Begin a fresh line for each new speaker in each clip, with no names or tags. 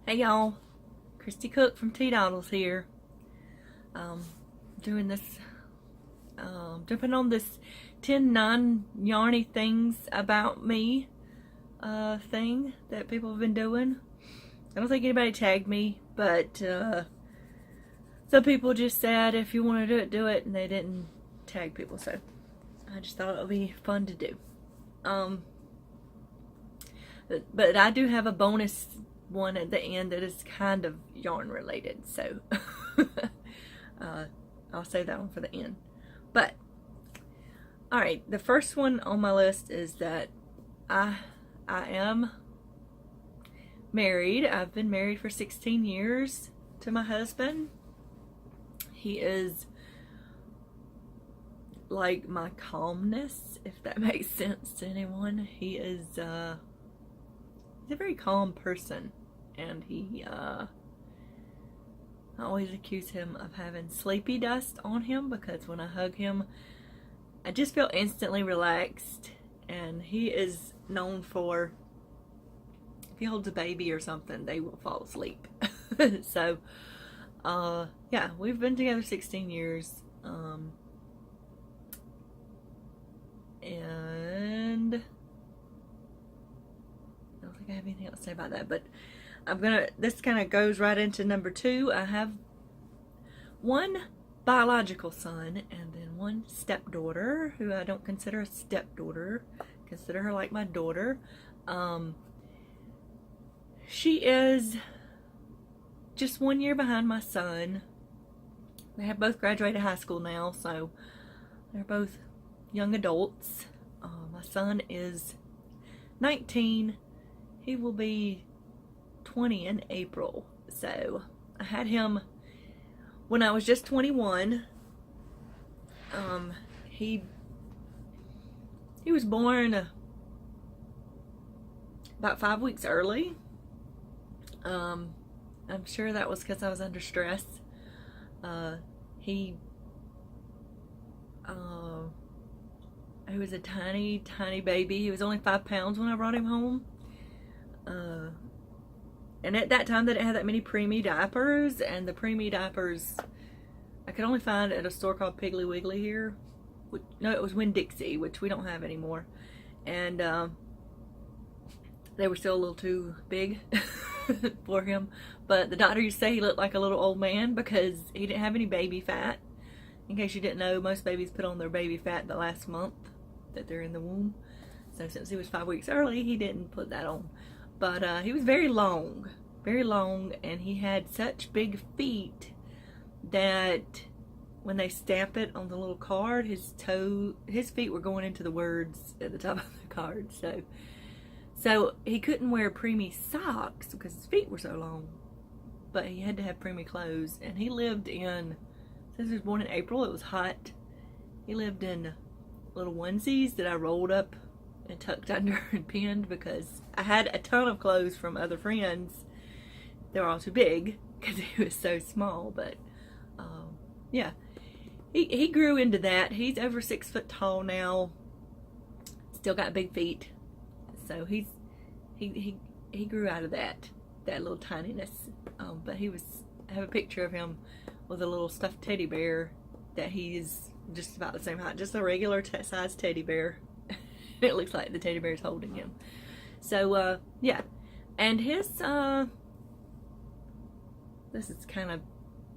Hey y'all, Christy Cook from Teadoddles here. Doing this, jumping on this 10 non-yarny things about me thing that people have been doing. I don't think anybody tagged me, but some people just said if you want to do it, and they didn't tag people, so I just thought it would be fun to do. But I do have a bonus one at the end that is kind of yarn related, so I'll save that one for the end. But alright, the first one on my list is that I am married. I've been married for 16 years to my husband. He is like my calmness, if that makes sense to anyone. He is he's a very calm person, and I always accuse him of having sleepy dust on him, because when I hug him I just feel instantly relaxed, and he is known for, if he holds a baby or something, they will fall asleep. So yeah, we've been together 16 years, and I don't think I have anything else to say about that, but this kind of goes right into number 2. I have one biological son and then one stepdaughter, who I don't consider a stepdaughter. Consider her like my daughter. She is just 1 year behind my son. They have both graduated high school now, so they're both young adults. My son is 19. He will be 20 in April. So I had him when I was just 21. He was born about 5 weeks early. I'm sure that was because I was under stress. He was a tiny baby. He was only 5 pounds when I brought him home. And at that time they didn't have that many preemie diapers, and the preemie diapers I could only find at a store called Piggly Wiggly here. No, it was Winn-Dixie, which we don't have anymore. And they were still a little too big for him. But the doctor used to say he looked like a little old man because he didn't have any baby fat. In case you didn't know, most babies put on their baby fat the last month that they're in the womb. So since he was 5 weeks early, he didn't put that on. But he was very long, and he had such big feet that when they stamp it on the little card, his feet were going into the words at the top of the card. So he couldn't wear preemie socks because his feet were so long, but he had to have preemie clothes. And he lived in, since he was born in April, it was hot. He lived in little onesies that I rolled up and tucked under and pinned, because I had a ton of clothes from other friends. They were all too big because he was so small. But yeah, he grew into that. He's over 6 foot tall now, still got big feet, so he grew out of that little tininess. But I have a picture of him with a little stuffed teddy bear that he's just about the same height, just a regular size teddy bear. It looks like the teddy bear is holding him. So yeah, and his this is kind of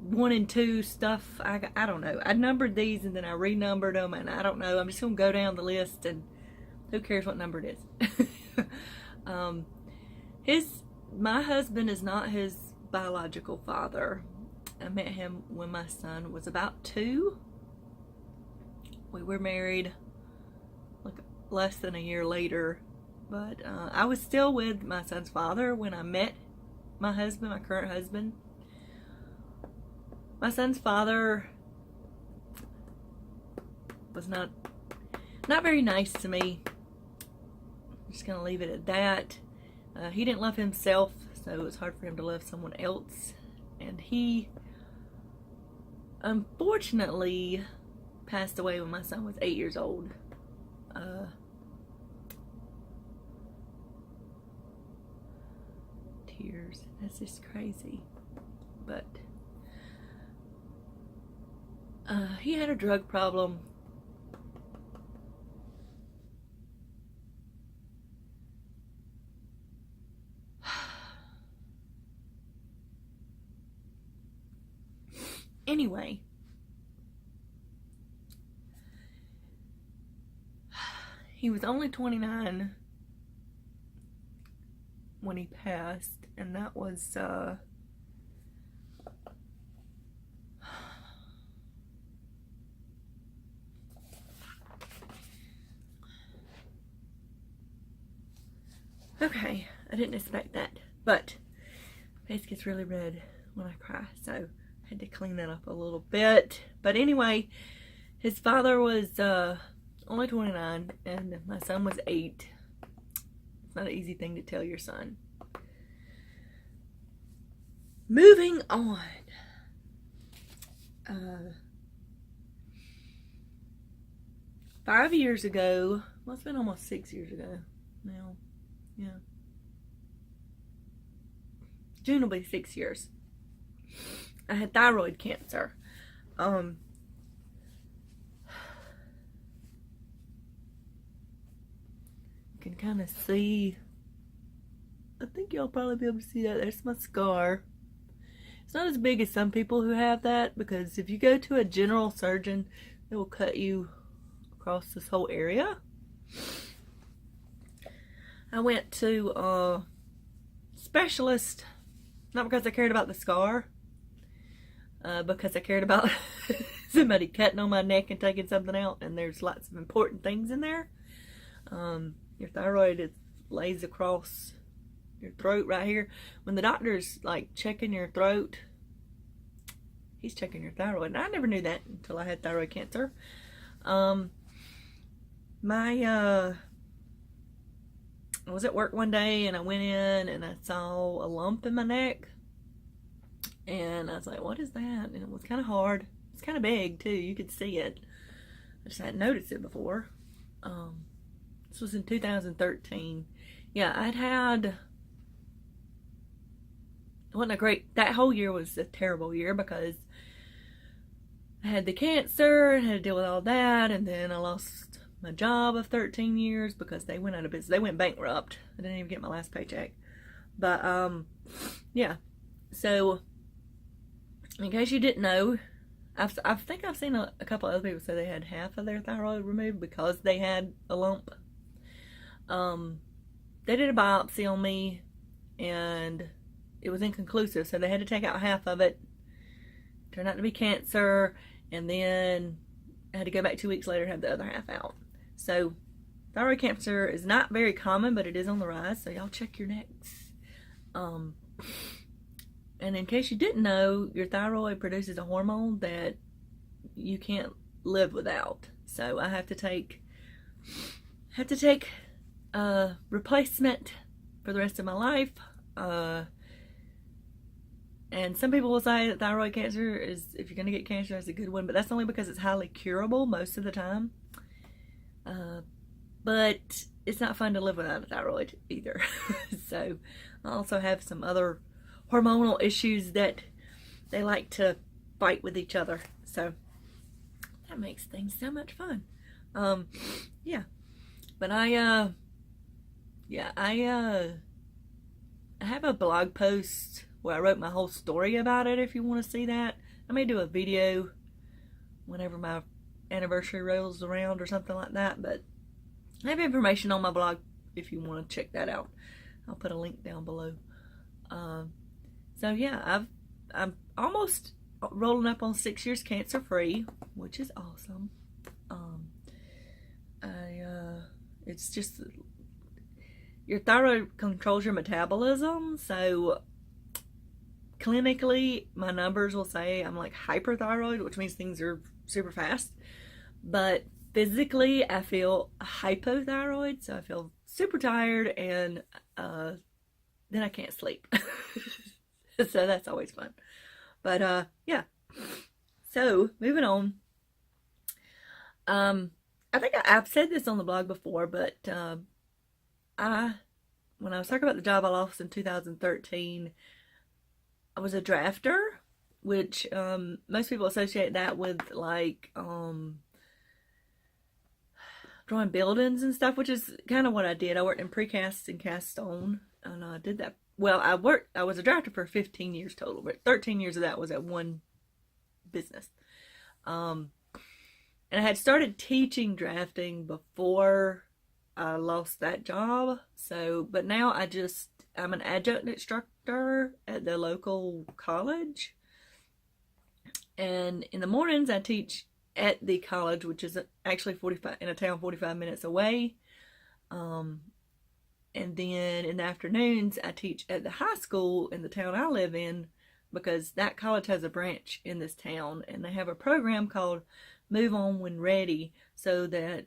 1 and 2 stuff. I don't know. I numbered these and then I renumbered them, and I don't know. I'm just gonna go down the list, and who cares what number it is. My husband is not his biological father. I met him when my son was about 2. We were married like less than a year later, but I was still with my son's father when I met my husband, my current husband. My son's father was not very nice to me. I'm just gonna leave it at that. He didn't love himself, so it was hard for him to love someone else, and he unfortunately passed away when my son was 8 years old. 10, years. That's just crazy. But he had a drug problem. Anyway, he was only 29 when he passed, and that was okay, I didn't expect that, but my face gets really red when I cry, so I had to clean that up a little bit. But anyway, his father was only 29 and my son was 8. It's not an easy thing to tell your son. Moving on. 5 years ago, well, it's been almost 6 years ago now. Yeah. June will be 6 years. I had thyroid cancer. You can kind of see, I think y'all probably be able to see that. There's my scar. It's not as big as some people who have that, because if you go to a general surgeon, they will cut you across this whole area. I went to a specialist, not because I cared about the scar, because I cared about somebody cutting on my neck and taking something out, and there's lots of important things in there. Your thyroid lays across your throat right here. When the doctor's like checking your throat, he's checking your thyroid. And I never knew that until I had thyroid cancer. I was at work one day and I went in and I saw a lump in my neck. And I was like, what is that? And it was kind of hard. It's kind of big too. You could see it. I just hadn't noticed it before. This was in 2013. Yeah, it wasn't a great, that whole year was a terrible year because I had the cancer and had to deal with all that, and then I lost my job of 13 years because they went out of business. They went bankrupt. I didn't even get my last paycheck. But yeah. So in case you didn't know, I think I've seen a couple other people say they had half of their thyroid removed because they had a lump. They did a biopsy on me and it was inconclusive, so they had to take out half of it. Turned out to be cancer, and then I had to go back 2 weeks later and have the other half out. So thyroid cancer is not very common, but it is on the rise, so y'all check your necks. And in case you didn't know, your thyroid produces a hormone that you can't live without. So I have to take replacement for the rest of my life. And some people will say that thyroid cancer is, if you're going to get cancer, it's a good one, but that's only because it's highly curable most of the time. But it's not fun to live without a thyroid either. So I also have some other hormonal issues that they like to fight with each other. So that makes things so much fun. Yeah. But I have a blog post where I wrote my whole story about it if you want to see that. I may do a video whenever my anniversary rolls around or something like that, but I have information on my blog if you want to check that out. I'll put a link down below. So yeah, I'm almost rolling up on 6 years cancer free, which is awesome. It's just, your thyroid controls your metabolism, so clinically my numbers will say I'm like hyperthyroid, which means things are super fast, but physically I feel hypothyroid, so I feel super tired, and then I can't sleep. So that's always fun. But yeah, so moving on. I think I've said this on the blog before, but I when I was talking about the job I lost in 2013, I was a drafter, which most people associate that with like drawing buildings and stuff, which is kind of what I did. I worked in precast and cast stone, and I did that. Well, I was a drafter for 15 years total, but 13 years of that was at one business. And I had started teaching drafting before I lost that job. So, but now I'm an adjunct instructor at the local college. And in the mornings I teach at the college, which is actually 45 minutes away. And then in the afternoons I teach at the high school in the town I live in, because that college has a branch in this town, and they have a program called Move On When Ready, so that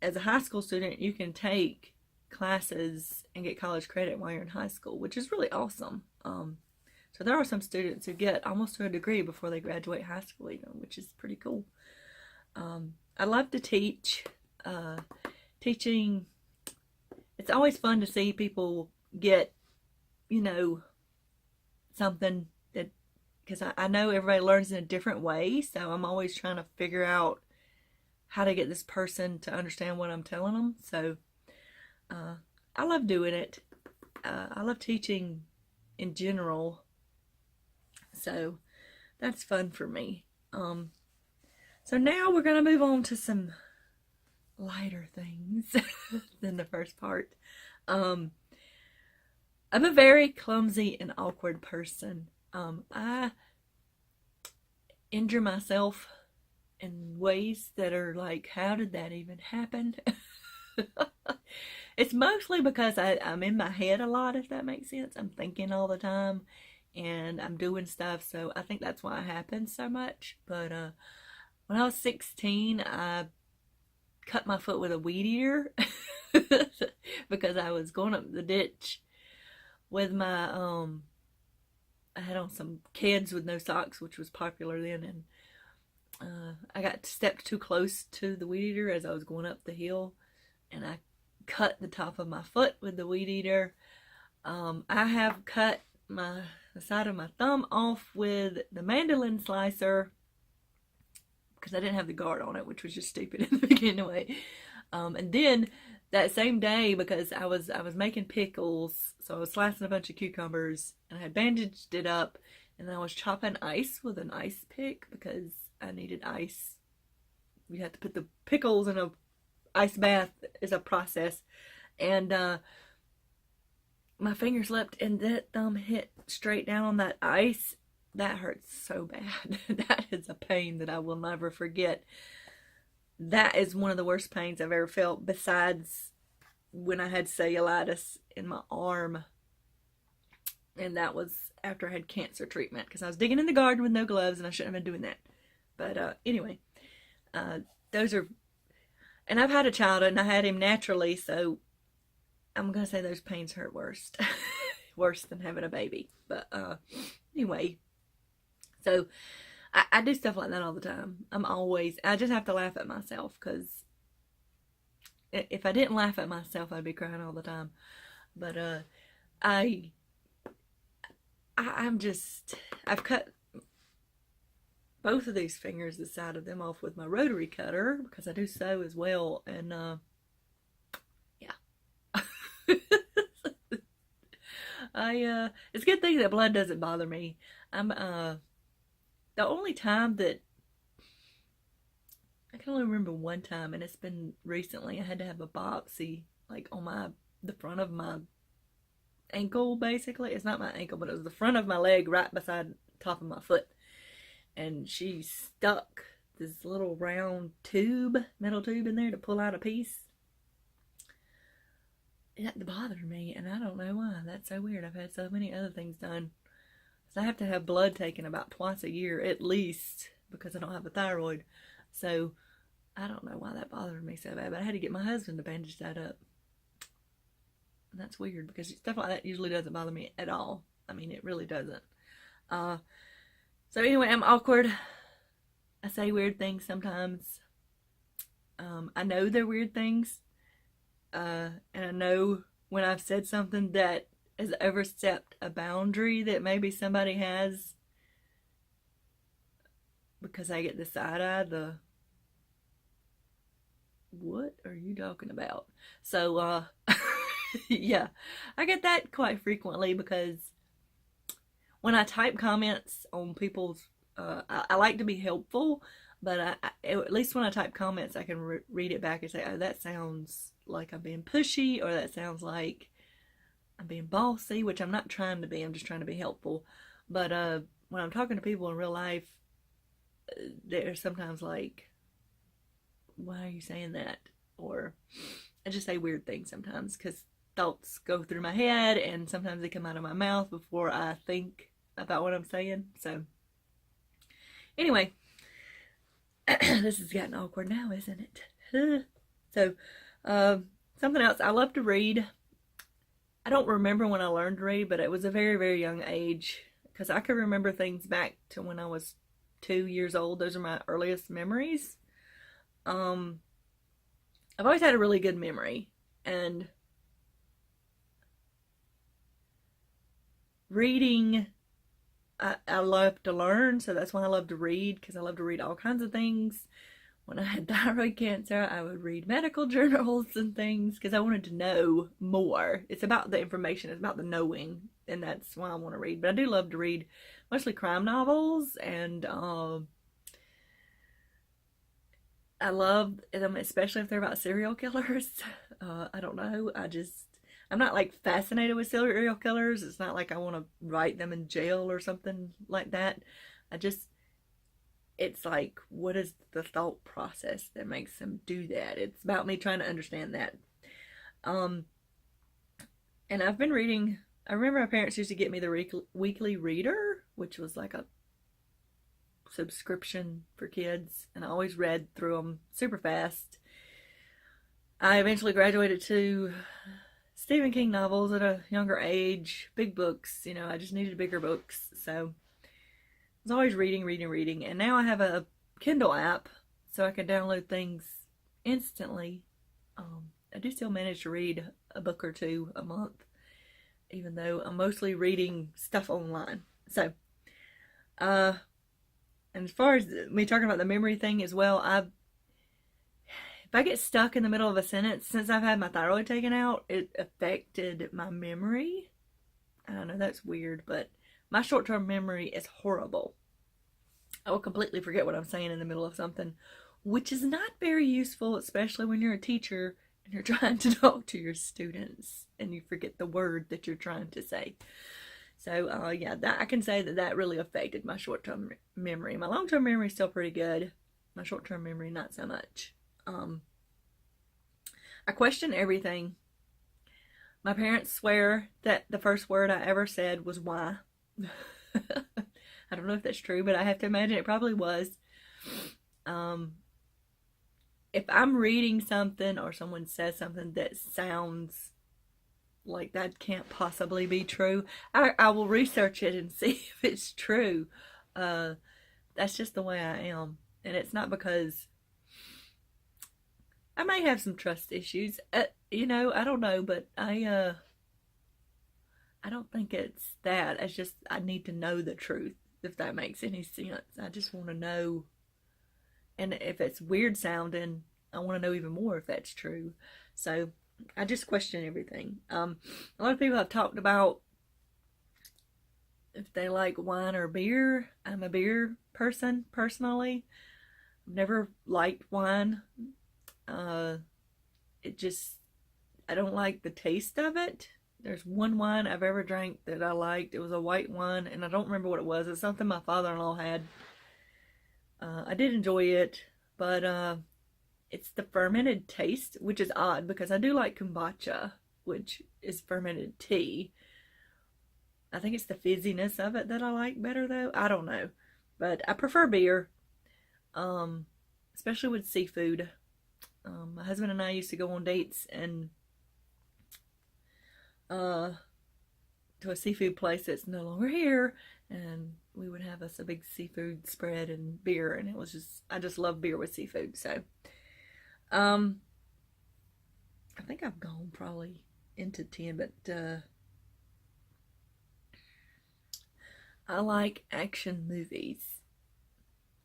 as a high school student you can take classes and get college credit while you're in high school, which is really awesome. So there are some students who get almost to a degree before they graduate high school even, which is pretty cool. I love to teach. Teaching, it's always fun to see people get, something that, because I know everybody learns in a different way, so I'm always trying to figure out how to get this person to understand what I'm telling them. So I love doing it. I love teaching in general, so that's fun for me. So now we're going to move on to some lighter things than the first part. I'm a very clumsy and awkward person. I injure myself in ways that are like, how did that even happen? It's mostly because I'm in my head a lot, if that makes sense. I'm thinking all the time and I'm doing stuff, so I think that's why it happens so much. But when I was 16, I cut my foot with a weed eater because I was going up the ditch with my I had on some Keds with no socks, which was popular then, and I got stepped too close to the weed eater as I was going up the hill, and I cut the top of my foot with the weed eater. I have cut the side of my thumb off with the mandolin slicer because I didn't have the guard on it, which was just stupid in the beginning anyway. And then that same day, because I was making pickles, so I was slicing a bunch of cucumbers and I had bandaged it up, and then I was chopping ice with an ice pick because I needed ice. You have to put the pickles in a ice bath is a process, and my finger slipped and that thumb hit straight down on that ice. That hurts so bad. That is a pain that I will never forget. That is one of the worst pains I've ever felt, besides when I had cellulitis in my arm, and that was after I had cancer treatment because I was digging in the garden with no gloves and I shouldn't have been doing that. But anyway, those are, and I've had a child and I had him naturally, so I'm gonna say those pains hurt worst. Worse than having a baby. But anyway, so I do stuff like that all the time. I just have to laugh at myself, because if I didn't laugh at myself, I'd be crying all the time. But I've cut both of these fingers, the side of them, off with my rotary cutter because I do sew as well, and yeah. It's a good thing that blood doesn't bother me. I'm the only time that I can only remember one time, and it's been recently. I had to have a biopsy, like on the front of my ankle, basically. It's not my ankle, but it was the front of my leg, right beside the top of my foot. And she stuck this little round metal tube in there to pull out a piece. That bothered me, and I don't know why. That's so weird. I've had so many other things done. So I have to have blood taken about twice a year at least, because I don't have a thyroid. So I don't know why that bothered me so bad, but I had to get my husband to bandage that up. And that's weird, because stuff like that usually doesn't bother me at all. I mean, it really doesn't. So anyway, I'm awkward. I say weird things sometimes. I know they're weird things. And I know when I've said something that has overstepped a boundary that maybe somebody has, because I get the side eye, the what are you talking about? So, yeah, I get that quite frequently because when I type comments on people's, I like to be helpful, but at least when I type comments, I can read it back and say, oh, that sounds like I'm being pushy, or that sounds like I'm being bossy, which I'm not trying to be. I'm just trying to be helpful. But when I'm talking to people in real life, they're sometimes like, why are you saying that? Or I just say weird things sometimes because thoughts go through my head and sometimes they come out of my mouth before I think about what I'm saying. So, anyway, this has gotten awkward now, isn't it? So, something else. I love to read. I don't remember when I learned to read, but it was a very, very young age because I can remember things back to when I was 2 years old. Those are my earliest memories. I've always had a really good memory, and reading, I love to learn, so that's why I love to read, because I love to read all kinds of things. When I had thyroid cancer, I would read medical journals and things because I wanted to know more. It's about the information, it's about the knowing, and that's why I want to read. But I do love to read mostly crime novels, and I love them, especially if they're about serial killers. I don't know. I'm not like fascinated with serial killers. It's not like I want to write them in jail or something like that. It's like, what is the thought process that makes them do that? It's about me trying to understand that. Um, and I've been reading, I remember my parents used to get me the weekly reader, which was like a subscription for kids, and I always read through them super fast. I eventually graduated to Stephen King novels at a younger age, big books. I just needed bigger books, so I was always reading, and now I have a Kindle app, so I can download things instantly. I do still manage to read a book or two a month, even though I'm mostly reading stuff online. So, and as far as me talking about the memory thing as well, if I get stuck in the middle of a sentence, since I've had my thyroid taken out, it affected my memory. I don't know, that's weird, but my short-term memory is horrible. I will completely forget what I'm saying in the middle of something, which is not very useful, especially when you're a teacher and you're trying to talk to your students and you forget the word that you're trying to say. So, yeah, I can say that really affected my short-term memory. My long-term memory is still pretty good. My short-term memory, not so much. I question everything. My parents swear that the first word I ever said was why. I don't know if that's true, but I have to imagine it probably was. If I'm reading something or someone says something that sounds like that can't possibly be true, I will research it and see if it's true. That's just the way I am. And it's not because I may have some trust issues. I don't know, but I don't think it's that. It's just I need to know the truth, if that makes any sense. I just want to know. And if it's weird sounding, I want to know even more if that's true. So I just question everything. A lot of people have talked about if they like wine or beer. I'm a beer person, personally. I've never liked wine. I don't like the taste of it. There's one wine I've ever drank that I liked. It was a white wine, and I don't remember what it was. It's something my father-in-law had. I did enjoy it, but it's the fermented taste, which is odd because I do like kombucha, which is fermented tea. I think it's the fizziness of it that I like better, though. I don't know, but I prefer beer, especially with seafood. My husband and I used to go on dates and to a seafood place that's no longer here, and we would have us a big seafood spread and beer, and I just love beer with seafood. So I think I've gone probably into 10, but I like action movies.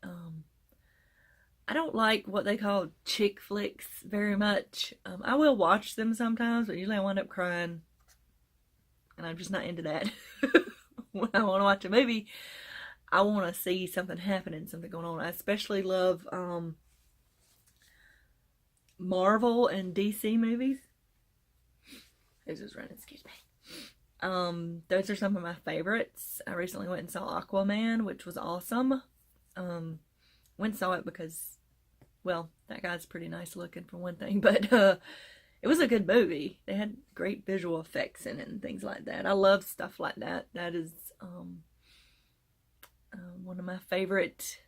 I don't like what they call chick flicks very much. I will watch them sometimes, but usually I wind up crying, and I'm just not into that. When I want to watch a movie, I want to see something happening, something going on. I especially love Marvel and DC movies. Who's just running? Excuse me. Those are some of my favorites. I recently went and saw Aquaman, which was awesome. Went and saw it because, well, that guy's pretty nice looking for one thing, but it was a good movie. They had great visual effects in it and things like that. I love stuff like that. That is one of my favorite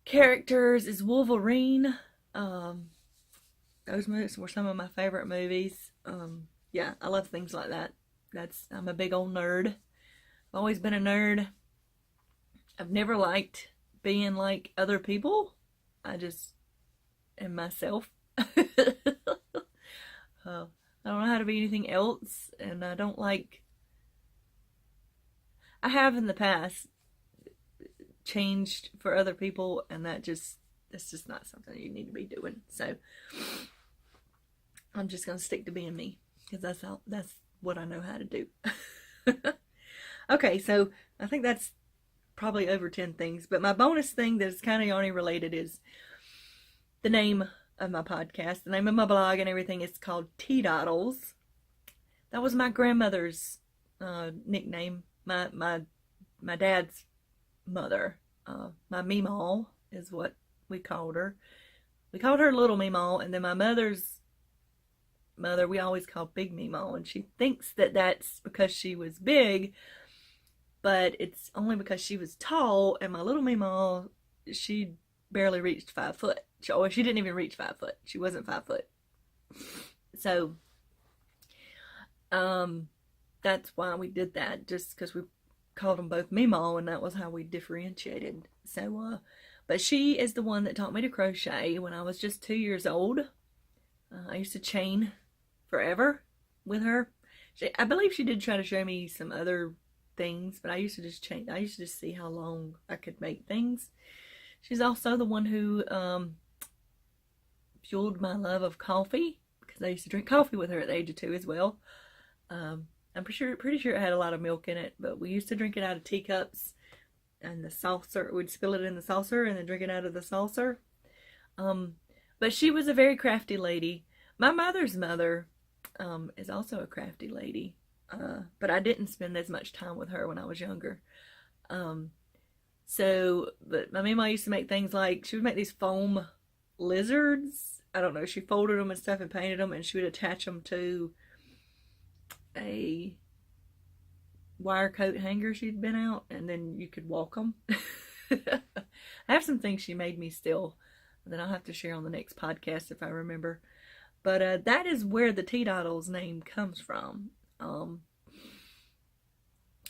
characters is Wolverine. Those movies were some of my favorite movies. Yeah, I love things like that. I'm a big old nerd. I've always been a nerd. I've never liked being like other people. I just am myself. I don't know how to be anything else, and I don't like. I have in the past changed for other people, and that's just not something you need to be doing. So I'm just gonna stick to being me because that's what I know how to do. Okay, so I think that's probably over 10 things, but my bonus thing that's kind of Yarny related is the name of my podcast, the name of my blog and everything. Is called Teadoddles. That was my grandmother's nickname. My dad's mother, my Meemaw is what we called her. We called her Little Meemaw, and then my mother's mother we always called Big Meemaw, and she thinks that that's because she was big, but it's only because she was tall, and my Little Meemaw, she barely reached 5 foot. She didn't even reach 5 foot. She wasn't 5 foot. So, that's why we did that, just because we called them both Meemaw, and that was how we differentiated. So, but she is the one that taught me to crochet when I was just 2 years old. I used to chain forever with her. I believe she did try to show me some other things, but I used to just chain. I used to just see how long I could make things. She's also the one who fueled my love of coffee, because I used to drink coffee with her at the age of 2 as well. I'm pretty sure it had a lot of milk in it, but we used to drink it out of teacups, and the saucer, we'd spill it in the saucer and then drink it out of the saucer. But she was a very crafty lady. My mother's mother is also a crafty lady, but I didn't spend as much time with her when I was younger. But my mama used to make things like, she would make these foam lizards. I don't know, she folded them and stuff and painted them, and she would attach them to a wire coat hanger she'd been out, and then you could walk them. I have some things she made me still that I'll have to share on the next podcast if I remember. But that is where the Teadoddles name comes from. I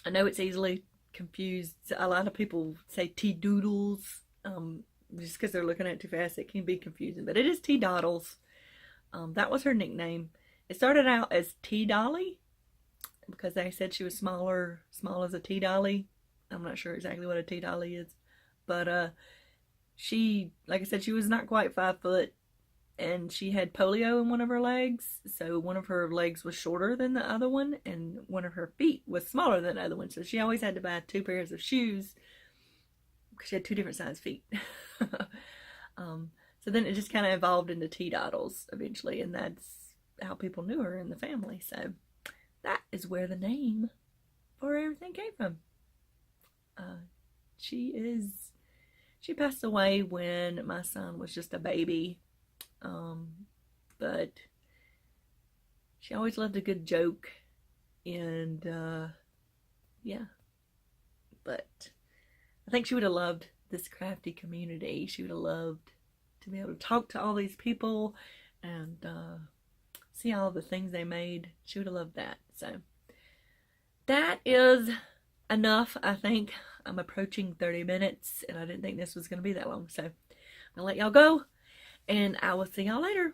know it's easily confused. A lot of people say Teadoodles, just because they're looking at it too fast. It can be confusing, but it is Teadoddles. That was her nickname. It started out as Tea Dolly, because they said she was small as a tea dolly. I'm not sure exactly what a tea dolly is, but she, like I said, she was not quite 5 foot, and she had polio in one of her legs, so one of her legs was shorter than the other one, and one of her feet was smaller than the other one, so she always had to buy 2 pairs of shoes because she had 2 different size feet. So then it just kind of evolved into Teadoddles eventually, and that's how people knew her in the family. So that is where the name for everything came from. She passed away when my son was just a baby, but she always loved a good joke, and yeah, but I think she would have loved this crafty community. She would have loved to be able to talk to all these people and see all the things they made. She would have loved that. So that is enough, I think. I'm approaching 30 minutes, and I didn't think this was going to be that long. So I'm going to let y'all go, and I will see y'all later.